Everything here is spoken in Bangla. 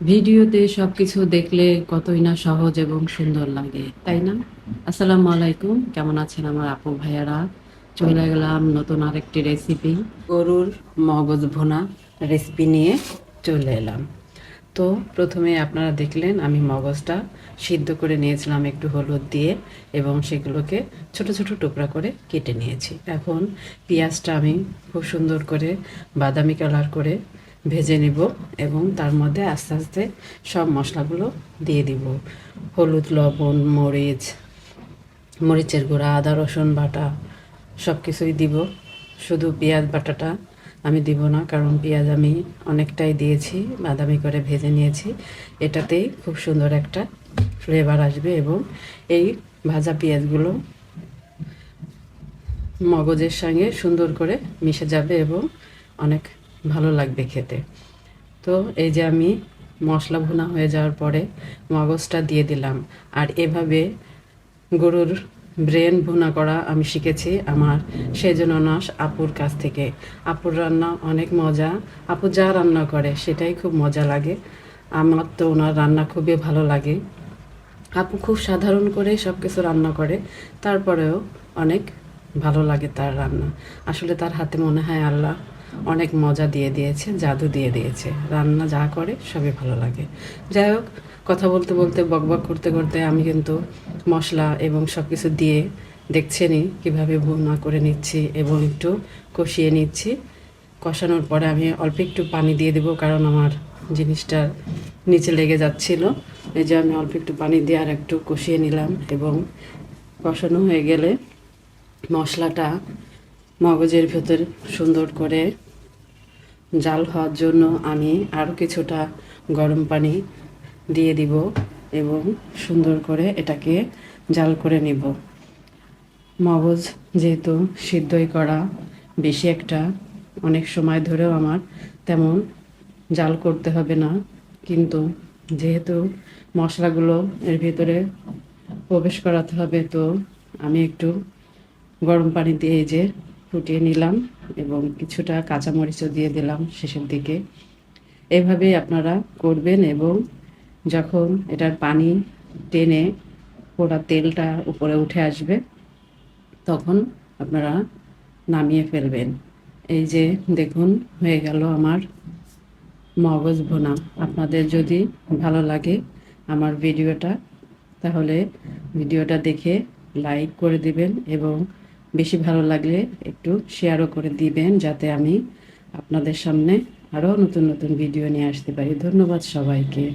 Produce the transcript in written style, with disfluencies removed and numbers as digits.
ভিডিওতে সবকিছু দেখলে কতই না সহজ এবং সুন্দর লাগে, তাই না? আসসালামু আলাইকুম, কেমন আছেন আমার আপু ভাইয়ারা? চলে গেলাম নতুন আরেকটি রেসিপি, গরুর মগজ ভুনা রেসিপি নিয়ে চলে এলাম। তো প্রথমে আপনারা দেখলেন আমি মগজটা সিদ্ধ করে নিয়েছিলাম একটু হলুদ দিয়ে, এবং সেগুলোকে ছোট ছোট টুকরা করে কেটে নিয়েছি। এখন পেঁয়াজটা আমি খুব সুন্দর করে বাদামি কালার করে ভেজে নিব, এবং তার মধ্যে আস্তে আস্তে সব মশলাগুলো দিয়ে দিব। হলুদ, লবণ, মরিচের গুঁড়া, আদা রসুন বাটা সব কিছুই দিব। শুধু পেঁয়াজ বাটাটা আমি দিব না, কারণ পেঁয়াজ আমি অনেকটাই দিয়েছি, বাদামি করে ভেজে নিয়েছি। এটাতেই খুব সুন্দর একটা ফ্লেভার আসবে, এবং এই ভাজা পেঁয়াজগুলো মগজের সঙ্গে সুন্দর করে মিশে যাবে এবং অনেক ভালো লাগবে খেতে। তো এই যে আমি মশলা ভুনা হয়ে যাওয়ার পরে মগজটা দিয়ে দিলাম। আর এভাবে গরুর ব্রেন ভুনা করা আমি শিখেছি আমার সেজননাস আপুর কাছ থেকে। আপুর রান্না অনেক মজা, আপু যা রান্না করে সেটাই খুব মজা লাগে। আমার তো ওনার রান্না খুবই ভালো লাগে। আপু খুব সাধারণ করে সব কিছু রান্না করে, তারপরেও অনেক ভালো লাগে তার রান্না। আসলে তার হাতে মনে হয় আল্লাহ অনেক মজা দিয়ে দিয়েছে, জাদু দিয়ে দিয়েছে। রান্না যা করে সবই ভালো লাগে। যাই হোক, কথা বলতে বলতে বকবক করতে করতে আমি কিন্তু মশলা এবং সব কিছু দিয়ে দেখছেনই কীভাবে ভুনা করে নিচ্ছি এবং একটু কষিয়ে নিচ্ছি। কষানোর পরে আমি অল্প একটু পানি দিয়ে দেবো, কারণ আমার জিনিসটা নিচে লেগে যাচ্ছিল। এই যে আমি অল্প একটু পানি দিয়ে আর একটু কষিয়ে নিলাম, এবং কষানো হয়ে গেলে মশলাটা মগজের ভেতর সুন্দর করে জাল হওয়ার জন্য আমি আরও কিছুটা গরম পানি দিয়ে দিব, এবং সুন্দর করে এটাকে জাল করে নিব। মগজ যেহেতু সিদ্ধই করা, বেশি একটা অনেক সময় ধরেও আমার তেমন জাল করতে হবে না, কিন্তু যেহেতু মশলাগুলো এর ভিতরে প্রবেশ করাতে হবে, তো আমি একটু গরম পানি দিয়ে এই যে ফুটিয়ে নিলাম, এবং কিছুটা কাঁচামরিচও দিয়ে দিলাম শেষের দিকে। এভাবেই আপনারা করবেন, এবং যখন এটার পানি টেনে পোড়া তেলটা উপরে উঠে আসবে, তখন আপনারা নামিয়ে ফেলবেন। এই যে দেখুন, হয়ে গেল আমার মগজ ভুনা। আপনাদের যদি ভালো লাগে আমার ভিডিওটা, তাহলে ভিডিওটা দেখে লাইক করে দিবেন, এবং বেশি ভালো লাগলে একটু শেয়ারও করে দিবেন, যাতে আমি আপনাদের সামনে আরও নতুন নতুন ভিডিও নিয়ে আসতে পারি। ধন্যবাদ সবাইকে।